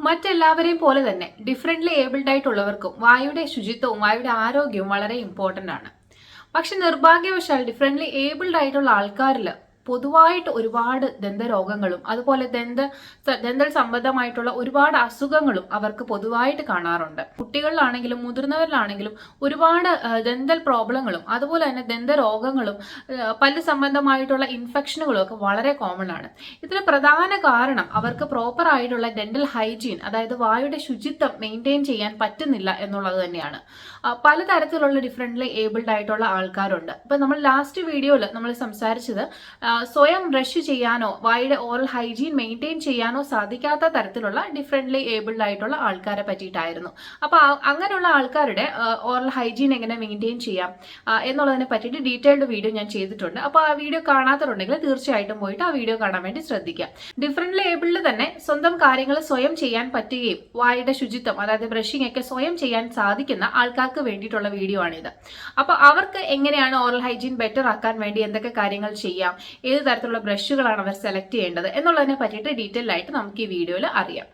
മറ്റെല്ലാവരെയും പോലെ തന്നെ differently abled ആയിട്ടുള്ളവർക്കും വായുടെ ശുചിത്വവും വായുടെ ആരോഗ്യവും വളരെ ഇമ്പോർട്ടൻ്റ് ആണ്. പക്ഷെ നിർഭാഗ്യവശാൽ ഡിഫറെൻ്റ്ലി ഏബിൾഡ് ആയിട്ടുള്ള ആൾക്കാരിൽ പൊതുവായിട്ട് ഒരുപാട് ദന്തരോഗങ്ങളും അതുപോലെ ദന്തൽ സംബന്ധമായിട്ടുള്ള ഒരുപാട് അസുഖങ്ങളും അവർക്ക് പൊതുവായിട്ട് കാണാറുണ്ട്. കുട്ടികളിലാണെങ്കിലും മുതിർന്നവരിലാണെങ്കിലും ഒരുപാട് ദന്തൽ പ്രോബ്ലങ്ങളും അതുപോലെ തന്നെ ദന്തരോഗങ്ങളും പല്ല് സംബന്ധമായിട്ടുള്ള ഇൻഫെക്ഷനുകളും ഒക്കെ വളരെ കോമൺ ആണ്. ഇതിന് പ്രധാന കാരണം അവർക്ക് പ്രോപ്പർ ആയിട്ടുള്ള ഡെന്റൽ ഹൈജീൻ, അതായത് വായുടെ ശുചിത്വം മെയിൻറ്റെയിൻ ചെയ്യാൻ പറ്റുന്നില്ല എന്നുള്ളത് തന്നെയാണ്. പലതരത്തിലുള്ള ഡിഫറെൻ്റ്ലി ഏബിൾഡ് ആയിട്ടുള്ള ആൾക്കാരുണ്ട്. ഇപ്പൊ നമ്മൾ ലാസ്റ്റ് വീഡിയോയിൽ നമ്മൾ സംസാരിച്ചത് സ്വയം ബ്രഷ് ചെയ്യാനോ വായുടെ ഓറൽ ഹൈജീൻ മെയിൻറ്റെയിൻ ചെയ്യാനോ സാധിക്കാത്ത തരത്തിലുള്ള ഡിഫറെൻ്റ്ലി ഏബിൾഡ് ആയിട്ടുള്ള ആൾക്കാരെ പറ്റിയിട്ടായിരുന്നു. അപ്പൊ അങ്ങനെയുള്ള ആൾക്കാരുടെ ഓറൽ ഹൈജീൻ എങ്ങനെ മെയിൻറ്റെയിൻ ചെയ്യാം എന്നുള്ളതിനെ പറ്റിയിട്ട് ഡീറ്റെയിൽഡ് വീഡിയോ ഞാൻ ചെയ്തിട്ടുണ്ട്. അപ്പോൾ ആ വീഡിയോ കാണാത്തവരുണ്ടെങ്കിൽ തീർച്ചയായിട്ടും പോയിട്ട് ആ വീഡിയോ കാണാൻ വേണ്ടി ശ്രദ്ധിക്കാം. ഡിഫറെൻ്റ്ലി ഏബിൾഡ് തന്നെ സ്വന്തം കാര്യങ്ങൾ സ്വയം ചെയ്യാൻ പറ്റുകയും വായുടെ ശുചിത്വം, അതായത് ബ്രഷിംഗ് ഒക്കെ സ്വയം ചെയ്യാൻ സാധിക്കുന്ന ആൾക്കാർക്ക് വേണ്ടിയിട്ടുള്ള വീഡിയോ ആണിത്. അപ്പോൾ അവർക്ക് എങ്ങനെയാണ് ഓറൽ ഹൈജീൻ ബെറ്റർ ആക്കാൻ വേണ്ടി എന്തൊക്കെ കാര്യങ്ങൾ ചെയ്യാം, ഏത് തരത്തിലുള്ള ബ്രഷുകളാണ് അവർ സെലക്ട് ചെയ്യേണ്ടത് എന്നുള്ളതിനെ പറ്റിയിട്ട് ഡീറ്റെയിൽ ആയിട്ട് നമുക്ക് ഈ വീഡിയോയിൽ അറിയാം.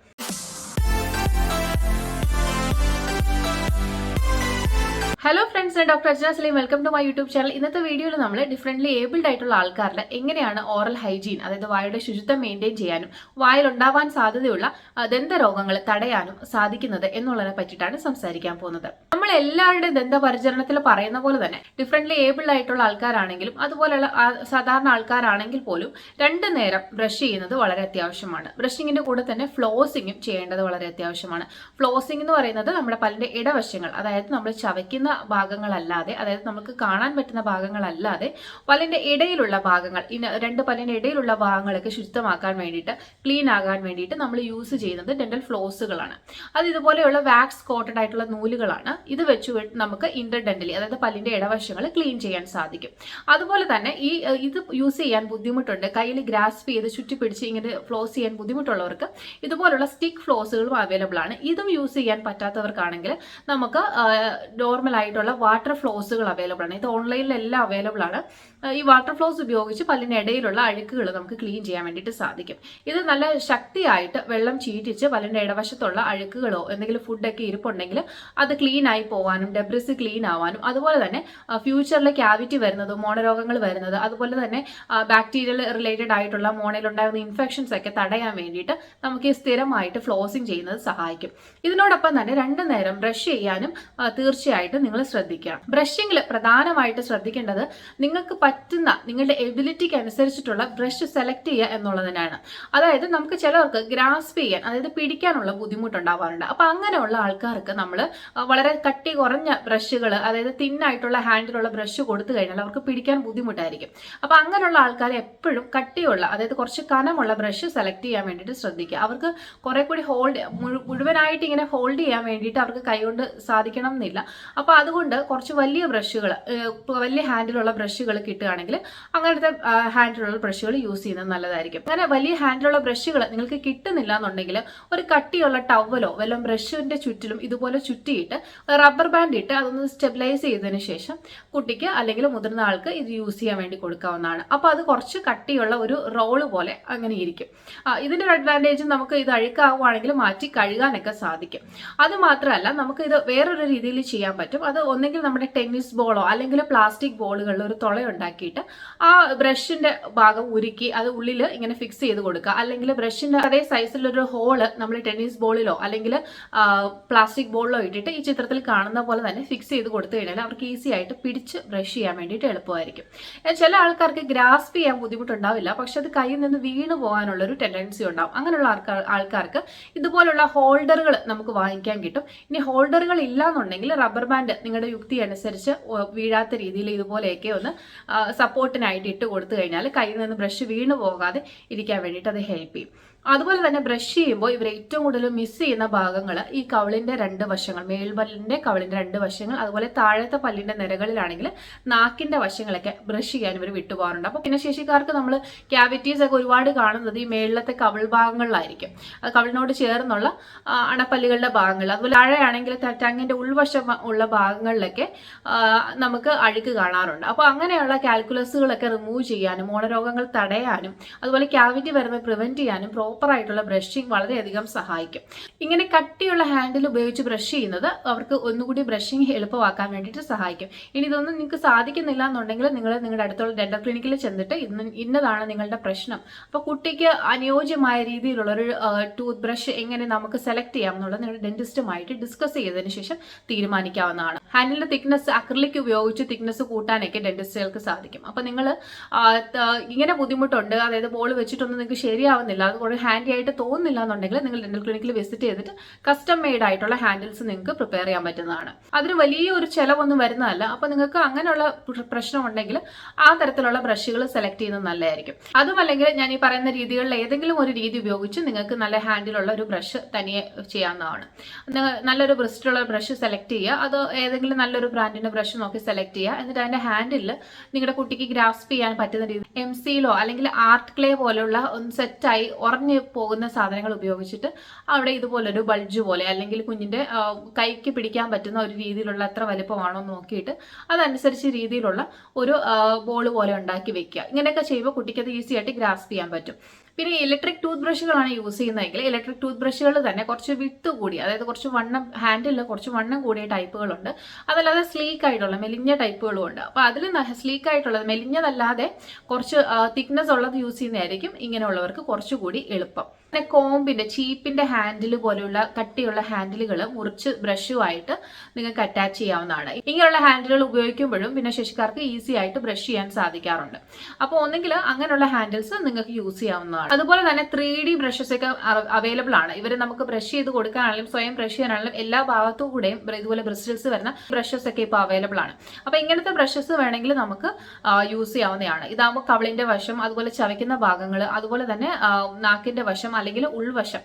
ഹലോ ഫ്രണ്ട്സ്, ഞാൻ doctor Ajna Saleem. Welcome to my YouTube channel. ഇന്നത്തെ വീഡിയോയിൽ നമ്മൾ ഡിഫറെൻ്റ്ലി ഏബിൾഡ് ആയിട്ടുള്ള ആൾക്കാരുടെ എങ്ങനെയാണ് ഓറൽ ഹൈജീൻ, അതായത് വായുടെ ശുചിത്വം മെയിൻറ്റെയിൻ ചെയ്യാനും വായിൽ ഉണ്ടാവാൻ സാധ്യതയുള്ള ദന്തരോഗങ്ങൾ തടയാനും സാധിക്കുന്നത് എന്നുള്ളതിനെ പറ്റിയിട്ടാണ് സംസാരിക്കാൻ പോകുന്നത്. നമ്മൾ എല്ലാവരുടെ ദന്തപരിചരണത്തിൽ പറയുന്ന പോലെ തന്നെ ഡിഫറെൻ്റ്ലി ഏബിൾഡ് ആയിട്ടുള്ള ആൾക്കാരാണെങ്കിലും അതുപോലെയുള്ള സാധാരണ ആൾക്കാരാണെങ്കിൽ പോലും 2 നേരം ബ്രഷ് ചെയ്യുന്നത് വളരെ അത്യാവശ്യമാണ്. ബ്രഷിങ്ങിന്റെ കൂടെ തന്നെ ഫ്ലോസിങ്ങും ചെയ്യേണ്ടത് വളരെ അത്യാവശ്യമാണ്. ഫ്ലോസിംഗ് എന്ന് പറയുന്നത് നമ്മുടെ പല്ലിന്റെ ഇടവശങ്ങൾ, അതായത് നമ്മൾ ചവയ്ക്കുന്ന ഭാഗങ്ങളല്ലാതെ, അതായത് നമുക്ക് കാണാൻ പറ്റുന്ന ഭാഗങ്ങളല്ലാതെ പല്ലിന്റെ ഇടയിലുള്ള ഭാഗങ്ങൾ, 2 പല്ലിന്റെ ഇടയിലുള്ള ഭാഗങ്ങളൊക്കെ ശുദ്ധമാക്കാൻ വേണ്ടിയിട്ട്, ക്ലീൻ ആകാൻ വേണ്ടിയിട്ട് നമ്മൾ യൂസ് ചെയ്യുന്നത് ഡെന്റൽ ഫ്ലോസുകളാണ്. അത് ഇതുപോലെയുള്ള വാക്സ് കോട്ടഡ് ആയിട്ടുള്ള നൂലുകളാണ്. ഇത് വെച്ച് നമുക്ക് ഇന്റർഡെന്റലി, അതായത് പല്ലിന്റെ ഇടവശങ്ങൾ ക്ലീൻ ചെയ്യാൻ സാധിക്കും. അതുപോലെ തന്നെ ഇത് യൂസ് ചെയ്യാൻ ബുദ്ധിമുട്ടുണ്ട്, കയ്യിൽ ഗ്രാസ്പ് ചെയ്ത് ചുറ്റിപ്പിടിച്ച് ഇങ്ങനെ ഫ്ലോസ് ചെയ്യാൻ ബുദ്ധിമുട്ടുള്ളവർക്ക് ഇതുപോലുള്ള സ്റ്റിക്ക് ഫ്ലോസുകളും അവൈലബിൾ ആണ്. ഇതും യൂസ് ചെയ്യാൻ പറ്റാത്തവർക്കാണെങ്കിൽ നമുക്ക് നോർമൽ ആയിട്ടുള്ള വാട്ടർ ഫ്ലോസുകൾ അവൈലബിൾ ആണ്. ഇത് ഓൺലൈനിലെല്ലാം അവൈലബിൾ ആണ്. ഈ വാട്ടർ ഫ്ലോസ് ഉപയോഗിച്ച് പല്ലിനിടയിലുള്ള അഴുക്കുകൾ നമുക്ക് ക്ലീൻ ചെയ്യാൻ വേണ്ടിയിട്ട് സാധിക്കും. ഇത് നല്ല ശക്തിയായിട്ട് വെള്ളം ചീറ്റിച്ച് പല്ലിന്റെ ഇടവശത്തുള്ള അഴുക്കുകളോ എന്തെങ്കിലും ഫുഡൊക്കെ ഇരിപ്പുണ്ടെങ്കിൽ അത് ക്ലീൻ ആയി പോകാനും ഡെബ്രിസ് ക്ലീൻ ആവാനും, അതുപോലെ തന്നെ ഫ്യൂച്ചറിൽ ക്യാവിറ്റി വരുന്നത്, മോണരോഗങ്ങൾ വരുന്നത്, അതുപോലെ തന്നെ ബാക്ടീരിയൽ റിലേറ്റഡ് ആയിട്ടുള്ള മോണയിലുണ്ടാകുന്ന ഇൻഫെക്ഷൻസ് ഒക്കെ തടയാൻ വേണ്ടിയിട്ട് നമുക്ക് ഈ സ്ഥിരമായിട്ട് ഫ്ലോസിങ് ചെയ്യുന്നത് സഹായിക്കും. ഇതിനോടൊപ്പം തന്നെ 2 നേരം ബ്രഷ് ചെയ്യാനും തീർച്ചയായിട്ടും നിങ്ങൾ ശ്രദ്ധിക്കണം. ബ്രഷിങ്ങിൽ പ്രധാനമായിട്ട് ശ്രദ്ധിക്കേണ്ടത് നിങ്ങൾക്ക് പറ്റുന്ന നിങ്ങളുടെ എബിലിറ്റിക്ക് അനുസരിച്ചിട്ടുള്ള ബ്രഷ് സെലക്ട് ചെയ്യുക എന്നുള്ളതിനാണ്. അതായത് നമുക്ക് ചിലവർക്ക് ഗ്രാസ്പ് ചെയ്യാൻ, അതായത് പിടിക്കാനുള്ള ബുദ്ധിമുട്ടുണ്ടാവാറുണ്ട്. അപ്പൊ അങ്ങനെയുള്ള ആൾക്കാർക്ക് നമ്മൾ വളരെ കട്ടി കുറഞ്ഞ ബ്രഷുകൾ, അതായത് തിന്നായിട്ടുള്ള ഹാൻഡിലുള്ള ബ്രഷ് കൊടുത്തു കഴിഞ്ഞാൽ അവർക്ക് പിടിക്കാൻ ബുദ്ധിമുട്ടായിരിക്കും. അപ്പൊ അങ്ങനെയുള്ള ആൾക്കാർ എപ്പോഴും കട്ടിയുള്ള, അതായത് കുറച്ച് കനമുള്ള ബ്രഷ് സെലക്ട് ചെയ്യാൻ വേണ്ടിയിട്ട് ശ്രദ്ധിക്കുക. അവർക്ക് കുറെ കൂടി മുഴുവനായിട്ട് ഇങ്ങനെ ഹോൾഡ് ചെയ്യാൻ വേണ്ടിയിട്ട് അവർക്ക് കൈകൊണ്ട് സാധിക്കണം എന്നില്ല. അപ്പൊ അതുകൊണ്ട് കുറച്ച് വലിയ ബ്രഷുകൾ, വലിയ ഹാൻഡിലുള്ള ബ്രഷുകൾ കിട്ടുകയാണെങ്കിൽ അങ്ങനത്തെ ഹാൻഡിലുള്ള ബ്രഷുകൾ യൂസ് ചെയ്യുന്നത് നല്ലതായിരിക്കും. അങ്ങനെ വലിയ ഹാൻഡിലുള്ള ബ്രഷുകൾ നിങ്ങൾക്ക് കിട്ടുന്നില്ല എന്നുണ്ടെങ്കിൽ ഒരു കട്ടിയുള്ള ടവലോ വല്ല ബ്രഷിന്റെ ചുറ്റിലും ഇതുപോലെ ചുറ്റിയിട്ട് റബ്ബർ ബാൻഡ് ഇട്ട് അതൊന്ന് സ്റ്റെബിലൈസ് ചെയ്തതിനു ശേഷം കുട്ടിക്ക് അല്ലെങ്കിൽ മുതിർന്ന ആൾക്ക് ഇത് യൂസ് ചെയ്യാൻ വേണ്ടി കൊടുക്കാവുന്നതാണ്. അപ്പൊ അത് കുറച്ച് കട്ടിയുള്ള ഒരു റോള് പോലെ അങ്ങനെ ഇരിക്കും. ഇതിന്റെ ഒരു അഡ്വാൻറ്റേജ് നമുക്ക് ഇത് അഴുക്കാവുകയാണെങ്കിൽ മാറ്റി കഴുകാനൊക്കെ സാധിക്കും. അത് മാത്രമല്ല നമുക്ക് ഇത് വേറൊരു രീതിയിൽ ചെയ്യാൻ പറ്റും. അത് ഒന്നെങ്കിൽ നമ്മുടെ ടെന്നീസ് ബോളോ അല്ലെങ്കിൽ പ്ലാസ്റ്റിക് ബോളുകളിൽ ഒരു തുള ഉണ്ടാക്കിയിട്ട് ആ ബ്രഷിന്റെ ഭാഗം ഉരുക്കി അത് ഉള്ളിൽ ഇങ്ങനെ ഫിക്സ് ചെയ്ത് കൊടുക്കുക. അല്ലെങ്കിൽ ബ്രഷിന്റെ അതേ സൈസിലൊരു ഹോള് നമ്മൾ ടെന്നീസ് ബോളിലോ അല്ലെങ്കിൽ പ്ലാസ്റ്റിക് ബോളിലോ ഇട്ടിട്ട് ഈ ചിത്രത്തിൽ കാണുന്ന പോലെ തന്നെ ഫിക്സ് ചെയ്ത് കൊടുത്തു കഴിഞ്ഞാൽ അവർക്ക് ഈസി ആയിട്ട് പിടിച്ച് ബ്രഷ് ചെയ്യാൻ വേണ്ടിയിട്ട് എളുപ്പമായിരിക്കും. ചില ആൾക്കാർക്ക് ഗ്രാസ്പ് ചെയ്യാൻ ബുദ്ധിമുട്ടുണ്ടാവില്ല, പക്ഷെ അത് കയ്യിൽ നിന്ന് വീണു പോകാനുള്ള ഒരു ടെൻഡൻസി ഉണ്ടാവും. അങ്ങനെയുള്ള ആൾക്കാർക്ക് ഇതുപോലുള്ള ഹോൾഡറുകൾ നമുക്ക് വാങ്ങിക്കാൻ കിട്ടും. ഇനി ഹോൾഡറുകൾ ഇല്ലാന്നുണ്ടെങ്കിൽ റബ്ബർ ബാൻഡ് നിങ്ങളുടെ യുക്തി അനുസരിച്ച് വീഴാത്ത രീതിയിൽ ഇതുപോലെയൊക്കെ ഒന്ന് സപ്പോർട്ടിനായിട്ട് ഇട്ട് കൊടുത്തു കഴിഞ്ഞാൽ കയ്യിൽ നിന്ന് ബ്രഷ് വീണു പോകാതെ ഇരിക്കാൻ വേണ്ടിയിട്ട് അത് ഹെൽപ്പ് ചെയ്യും. അതുപോലെ തന്നെ ബ്രഷ് ചെയ്യുമ്പോൾ ഇവർ ഏറ്റവും കൂടുതൽ മിസ് ചെയ്യുന്ന ഭാഗങ്ങൾ ഈ കവിളിന്റെ 2 വശങ്ങൾ, മേൽപല്ലിന്റെ കവിളിന്റെ 2 വശങ്ങൾ, അതുപോലെ താഴത്തെ പല്ലിന്റെ നിരകളിലാണെങ്കിൽ നാക്കിന്റെ വശങ്ങളൊക്കെ ബ്രഷ് ചെയ്യാൻ ഇവർ വിട്ടുപോകാറുണ്ട്. അപ്പൊ ഭിന്നശേഷിക്കാർക്ക് നമ്മൾ ക്യാവിറ്റീസ് ഒക്കെ ഒരുപാട് കാണുന്നത് ഈ മേളിലത്തെ കവിൾ ഭാഗങ്ങളിലായിരിക്കും. കവിളിനോട് ചേർന്നുള്ള അണപ്പല്ലുകളുടെ ഭാഗങ്ങൾ, അതുപോലെ താഴെയാണെങ്കിൽ ടങ്ങിന്റെ ഉൾവശം ഉള്ള ഭാഗങ്ങളിലൊക്കെ നമുക്ക് അഴുക്ക് കാണാറുണ്ട്. അപ്പൊ അങ്ങനെയുള്ള കാൽക്കുലസുകളൊക്കെ റിമൂവ് ചെയ്യാനും മോണരോഗങ്ങൾ തടയാനും അതുപോലെ ക്യാവിറ്റി വരുന്നത് പ്രിവെന്റ് ചെയ്യാനും പ്രോപ്പർ ആയിട്ടുള്ള ബ്രഷിംഗ് വളരെയധികം സഹായിക്കും. ഇങ്ങനെ കട്ടിയുള്ള ഹാൻഡിൽ ഉപയോഗിച്ച് ബ്രഷ് ചെയ്യുന്നത് അവർക്ക് ഒന്നുകൂടി ബ്രഷിംഗ് എളുപ്പമാക്കാൻ വേണ്ടിയിട്ട് സഹായിക്കും. ഇനി ഇതൊന്നും നിങ്ങൾക്ക് സാധിക്കുന്നില്ല എന്നുണ്ടെങ്കിൽ നിങ്ങൾ നിങ്ങളുടെ അടുത്തുള്ള ഡെന്റൽ ക്ലിനിക്കിൽ ചെന്നിട്ട് ഇന്നതാണ് നിങ്ങളുടെ പ്രശ്നം, അപ്പോൾ കുട്ടിക്ക് അനുയോജ്യമായ രീതിയിലുള്ള ഒരു ടൂത്ത് ബ്രഷ് എങ്ങനെ നമുക്ക് സെലക്ട് ചെയ്യാം എന്നുള്ളത് നിങ്ങളുടെ ഡെന്റിസ്റ്റുമായിട്ട് ഡിസ്കസ് ചെയ്തതിനു ശേഷം തീരുമാനിക്കാവുന്നതാണ്. ഹാൻഡിലിന്റെ തിക്നെസ് അക്രിലിക് ഉപയോഗിച്ച് തിക്നെസ് കൂട്ടാനൊക്കെ ഡെന്റിസ്റ്റുകൾക്ക് സാധിക്കും. അപ്പോൾ നിങ്ങൾ ഇങ്ങനെ ബുദ്ധിമുട്ടുണ്ട്, അതായത് ബോൾ വെച്ചിട്ടൊന്നും നിങ്ങൾക്ക് ശരിയാവുന്നില്ല, അതുകൊണ്ട് ഹാൻഡി ആയിട്ട് തോന്നുന്നില്ല എന്നുണ്ടെങ്കിൽ നിങ്ങൾ ഡെന്റൽ ക്ലിനിക്കിൽ വിസിറ്റ് ചെയ്തിട്ട് കസ്റ്റം മെയ്ഡ് ആയിട്ടുള്ള ഹാൻഡിൽസ് നിങ്ങൾക്ക് പ്രിപ്പയർ ചെയ്യാൻ പറ്റുന്നതാണ്. അതിന് വലിയൊരു ചിലവൊന്നും വരുന്നതല്ല. അപ്പോൾ നിങ്ങൾക്ക് അങ്ങനെയുള്ള പ്രശ്നം ഉണ്ടെങ്കിൽ ആ തരത്തിലുള്ള ബ്രഷുകൾ സെലക്ട് ചെയ്യുന്നത് നല്ലതായിരിക്കും. അതുമല്ലെങ്കിൽ ഞാൻ ഈ പറയുന്ന രീതികളിൽ ഏതെങ്കിലും ഒരു രീതി ഉപയോഗിച്ച് നിങ്ങൾക്ക് നല്ല ഹാൻഡിലുള്ള ഒരു ബ്രഷ് തനിയെ ചെയ്യാവുന്നതാണ്. നല്ലൊരു ബ്രിസ്റ്റുള്ള ബ്രഷ് സെലക്ട് ചെയ്യുക, അത് ഏതെങ്കിലും നല്ലൊരു ബ്രാൻഡിന്റെ ബ്രഷ് നോക്കി സെലക്ട് ചെയ്യുക. എന്നിട്ട് അതിന്റെ ഹാൻഡിൽ നിങ്ങളുടെ കുട്ടിക്ക് ഗ്രാസ്പ് ചെയ്യാൻ പറ്റുന്ന രീതി എംസിയിലോ അല്ലെങ്കിൽ ആർട്ട് ക്ലേ പോലെയുള്ള ഒന്ന് സെറ്റായി ഉറഞ്ഞു പോകുന്ന സാധനങ്ങൾ ഉപയോഗിച്ചിട്ട് അവിടെ ഇതുപോലൊരു ബൾജ് പോലെ അല്ലെങ്കിൽ കുഞ്ഞിന്റെ കൈക്ക് പിടിക്കാൻ പറ്റുന്ന ഒരു രീതിയിലുള്ള എത്ര വലുപ്പമാണോ നോക്കിയിട്ട് അതനുസരിച്ച് രീതിയിലുള്ള ഒരു ബോൾ പോലെ ഉണ്ടാക്കി വെക്കുക. ഇങ്ങനെയൊക്കെ ചെയ്യുമ്പോൾ കുട്ടിക്ക് അത് ഈസി ആയിട്ട് ഗ്രാസ്പ് ചെയ്യാൻ പറ്റും. പിന്നെ ഇലക്ട്രിക് ടൂത്ത് ബ്രഷുകളാണ് യൂസ് ചെയ്യുന്നതെങ്കിൽ ഇലക്ട്രിക് ടൂത്ത് ബ്രഷുകൾ തന്നെ കുറച്ച് വിട്ട് കൂടി, അതായത് കുറച്ച് വണ്ണം ഹാൻഡിൽ കുറച്ച് വണ്ണം കൂടിയ ടൈപ്പുകളുണ്ട്. അതല്ലാതെ സ്ലീക്ക് ആയിട്ടുള്ള മെലിഞ്ഞ ടൈപ്പുകളും ഉണ്ട്. അപ്പോൾ അതിൽ സ്ലീക്ക് ആയിട്ടുള്ളത് മെലിഞ്ഞതല്ലാതെ കുറച്ച് തിക്നെസ് ഉള്ളത് യൂസ് ചെയ്യുന്നതായിരിക്കും ഇങ്ങനെയുള്ളവർക്ക് കുറച്ചുകൂടി എളുപ്പം. പിന്നെ കോമ്പിന്റെ ചീപ്പിന്റെ ഹാൻഡിൽ പോലെയുള്ള കട്ടിയുള്ള ഹാൻഡിലുകൾ മുറിച്ച് ബ്രഷുമായിട്ട് നിങ്ങൾക്ക് അറ്റാച്ച് ചെയ്യാവുന്നതാണ്. ഇങ്ങനെയുള്ള ഹാൻഡിലുകൾ ഉപയോഗിക്കുമ്പോഴും ഭിന്നശേഷിക്കാർക്ക് ഈസി ആയിട്ട് ബ്രഷ് ചെയ്യാൻ സാധിക്കാറുണ്ട്. അപ്പോൾ ഒന്നെങ്കിൽ അങ്ങനെയുള്ള ഹാൻഡിൽസ് നിങ്ങൾക്ക് യൂസ് ചെയ്യാവുന്നതാണ്. അതുപോലെ തന്നെ 3D ബ്രഷസ് ഒക്കെ അവൈലബിൾ ആണ്. ഇവർ നമുക്ക് ബ്രഷ് ചെയ്ത് കൊടുക്കാനാണെങ്കിലും സ്വയം ബ്രഷ് ചെയ്യാനാണെങ്കിലും എല്ലാ ഭാഗത്തും കൂടെയും ഇതുപോലെ ബ്രിസ്റ്റൽസ് വരുന്ന ബ്രഷസ് ഒക്കെ ഇപ്പോൾ അവൈലബിൾ ആണ്. അപ്പോൾ ഇങ്ങനത്തെ ബ്രഷസ് വേണമെങ്കിൽ നമുക്ക് യൂസ് ചെയ്യാവുന്നതാണ്. ഇതാകുമ്പോൾ കവിളിന്റെ വശം, അതുപോലെ ചവയ്ക്കുന്ന ഭാഗങ്ങൾ, അതുപോലെ തന്നെ നാക്കിന്റെ വശം അല്ലെങ്കിൽ ഉൾവശം,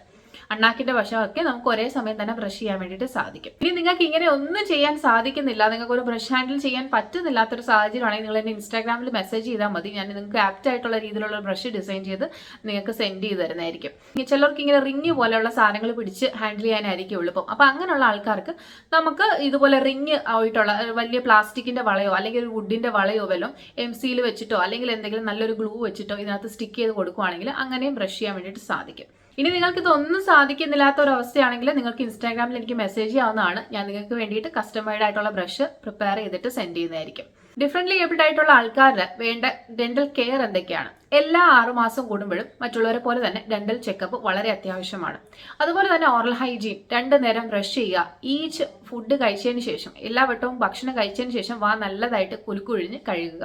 അണ്ണാക്കിന്റെ വശമൊക്കെ നമുക്ക് ഒരേ സമയം തന്നെ ബ്രഷ് ചെയ്യാൻ വേണ്ടിയിട്ട് സാധിക്കും. ഇനി നിങ്ങൾക്ക് ഇങ്ങനെ ഒന്നും ചെയ്യാൻ സാധിക്കുന്നില്ല, നിങ്ങൾക്ക് ഒരു ബ്രഷ് ഹാൻഡിൽ ചെയ്യാൻ പറ്റുന്നില്ലാത്തൊരു സാഹചര്യമാണെങ്കിൽ നിങ്ങൾ എന്നെ ഇൻസ്റ്റാഗ്രാമിൽ മെസ്സേജ് ചെയ്താൽ മതി. ഞാൻ നിങ്ങൾക്ക് ആപ്റ്റ് ആയിട്ടുള്ള രീതിയിലുള്ള ബ്രഷ് ഡിസൈൻ ചെയ്ത് നിങ്ങൾക്ക് സെൻഡ് ചെയ്ത് തരുന്നതായിരിക്കും. ചിലർക്ക് ഇങ്ങനെ റിങ് പോലെയുള്ള സാധനങ്ങൾ പിടിച്ച് ഹാൻഡിൽ ചെയ്യാനായിരിക്കും എളുപ്പം. അപ്പോൾ അങ്ങനെയുള്ള ആൾക്കാർക്ക് നമുക്ക് ഇതുപോലെ റിങ് ആയിട്ടുള്ള വലിയ പ്ലാസ്റ്റിക്കിന്റെ വളയോ അല്ലെങ്കിൽ ഒരു വുഡിന്റെ വളയോ വല്ലതും എംസിയിൽ വെച്ചിട്ടോ അല്ലെങ്കിൽ എന്തെങ്കിലും നല്ലൊരു ഗ്ലൂ വെച്ചിട്ടോ ഇതിനകത്ത് സ്റ്റിക്ക് ചെയ്ത് കൊടുക്കുകയാണെങ്കിൽ അങ്ങനെയും ബ്രഷ് ചെയ്യാൻ വേണ്ടിയിട്ട് സാധിക്കും. ഇനി നിങ്ങൾക്ക് ഇതൊന്നും സാധിക്കുന്നില്ലാത്ത ഒരു അവസ്ഥയാണെങ്കിൽ നിങ്ങൾക്ക് ഇൻസ്റ്റാഗ്രാമിൽ എനിക്ക് മെസ്സേജ് ചെയ്യാവുന്നതാണ്. ഞാൻ നിങ്ങൾക്ക് വേണ്ടിയിട്ട് കസ്റ്റമൈഡ് ആയിട്ടുള്ള ബ്രഷ് പ്രിപ്പയർ ചെയ്തിട്ട് സെൻഡ് ചെയ്യുന്നതായിരിക്കും. ഡിഫറെന്റ്ലി ഏബിൾഡ് ആയിട്ടുള്ള ആൾക്കാരുടെ വേണ്ട ഡെന്റൽ കെയർ എന്തൊക്കെയാണ്? എല്ലാ 6 മാസം കൂടുമ്പോഴും മറ്റുള്ളവരെ പോലെ തന്നെ ഡെന്റൽ ചെക്കപ്പ് വളരെ അത്യാവശ്യമാണ്. അതുപോലെ തന്നെ ഓറൽ ഹൈജീൻ, 2 നേരം ബ്രഷ് ചെയ്യുക. ഈച്ച് ഫുഡ് കഴിച്ചതിന് ശേഷം, എല്ലാ വട്ടവും ഭക്ഷണം കഴിച്ചതിന് ശേഷം വാ നല്ലതായിട്ട് കുലുക്കുഴിഞ്ഞ് കഴുകുക.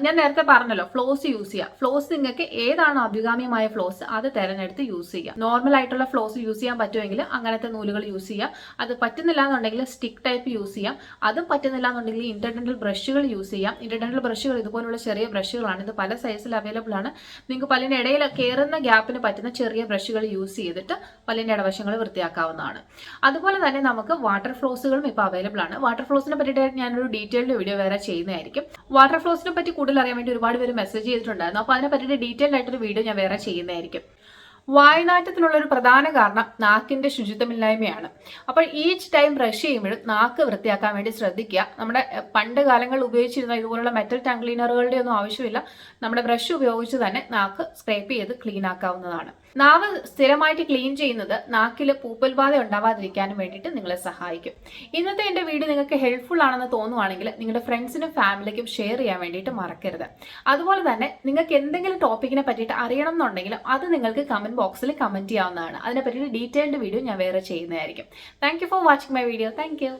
ഞാൻ നേരത്തെ പറഞ്ഞല്ലോ, ഫ്ലോസ് യൂസ് ചെയ്യുക. ഫ്ലോസ് നിങ്ങൾക്ക് ഏതാണോ അഭികാമ്യമായ ഫ്ലോസ് അത് തിരഞ്ഞെടുത്ത് യൂസ് ചെയ്യുക. നോർമൽ ആയിട്ടുള്ള ഫ്ലോസ് യൂസ് ചെയ്യാൻ പറ്റുമെങ്കിൽ അങ്ങനത്തെ നൂലുകൾ യൂസ് ചെയ്യുക. അത് പറ്റുന്നില്ല എന്നുണ്ടെങ്കിൽ സ്റ്റിക്ക് ടൈപ്പ് യൂസ് ചെയ്യാം. അതും പറ്റുന്നില്ല എന്നുണ്ടെങ്കിൽ ഇന്റർഡെന്റൽ ബ്രഷുകൾ യൂസ് ചെയ്യാം. ഇന്റർഡെന്റൽ ബ്രഷുകൾ ഇതുപോലുള്ള ചെറിയ ബ്രഷുകളാണ്. ഇത് പല സൈസിൽ അവൈലബിൾ ആണ്. നിങ്ങൾക്ക് പല്ലിന്റെ ഇടയിൽ കയറുന്ന ഗ്യാപ്പിന് പറ്റുന്ന ചെറിയ ബ്രഷുകൾ യൂസ് ചെയ്തിട്ട് പല്ലിന്റെ ഇടവശങ്ങൾ വൃത്തിയാക്കാവുന്നതാണ്. അതുപോലെ തന്നെ നമുക്ക് വാട്ടർ ഫ്ലോസുകളും ഇപ്പോൾ അവൈലബിൾ ആണ്. വാട്ടർ ഫ്ലോസിനെ പറ്റിയിട്ട് ഞാനൊരു ഡീറ്റെയിൽഡ് വീഡിയോ വേറെ ചെയ്യുന്നതായിരിക്കും. വാട്ടർ ഫ്ലോസിനെ പറ്റി കൂടുതൽ അറിയാൻ വേണ്ടി ഒരുപാട് പേര് മെസ്സേജ് ചെയ്തിട്ടുണ്ടായിരുന്നു. അപ്പോൾ അതിനെ പറ്റിയിട്ട് ഡീറ്റെയിൽഡ് ആയിട്ടൊരു വീഡിയോ ഞാൻ വേറെ ചെയ്യുന്നതായിരിക്കും. വായ്നാറ്റത്തിനുള്ള ഒരു പ്രധാന കാരണം നാക്കിന്റെ ശുചിത്വമില്ലായ്മയാണ്. അപ്പോൾ ഈച്ച് ടൈം ബ്രഷ് ചെയ്യുമ്പോഴും നാക്ക് വൃത്തിയാക്കാൻ വേണ്ടി ശ്രദ്ധിക്കുക. നമ്മുടെ പണ്ട് കാലങ്ങളിൽ ഉപയോഗിച്ചിരുന്ന ഇതുപോലുള്ള മെറ്റൽ ടങ് ക്ലീനറുകളുടെ ഒന്നും ആവശ്യമില്ല. നമ്മുടെ ബ്രഷ് ഉപയോഗിച്ച് തന്നെ നാക്ക് സ്ക്രേപ്പ് ചെയ്ത് ക്ലീൻ ആക്കാവുന്നതാണ്. നാവ് സ്ഥിരമായിട്ട് ക്ലീൻ ചെയ്യുന്നത് നാക്കിൽ പൂപ്പൽബാധ ഉണ്ടാവാതിരിക്കാനും വേണ്ടിയിട്ട് നിങ്ങളെ സഹായിക്കും. ഇന്നത്തെ എൻ്റെ വീഡിയോ നിങ്ങൾക്ക് ഹെൽപ്ഫുൾ ആണെന്ന് തോന്നുവാണെങ്കിൽ നിങ്ങളുടെ ഫ്രണ്ട്സിനും ഫാമിലിക്കും ഷെയർ ചെയ്യാൻ വേണ്ടിയിട്ട് മറക്കരുത്. അതുപോലെ തന്നെ നിങ്ങൾക്ക് എന്തെങ്കിലും ടോപ്പിക്കിനെ പറ്റിയിട്ട് അറിയണം എന്നുണ്ടെങ്കിലും അത് നിങ്ങൾക്ക് കമന്റ് ബോക്സിൽ കമന്റ് ചെയ്യാവുന്നതാണ്. അതിനെ പറ്റിയിട്ട് ഡീറ്റെയിൽഡ് വീഡിയോ ഞാൻ വേറെ ചെയ്യുന്നതായിരിക്കും. Thank you for watching my video. Thank you.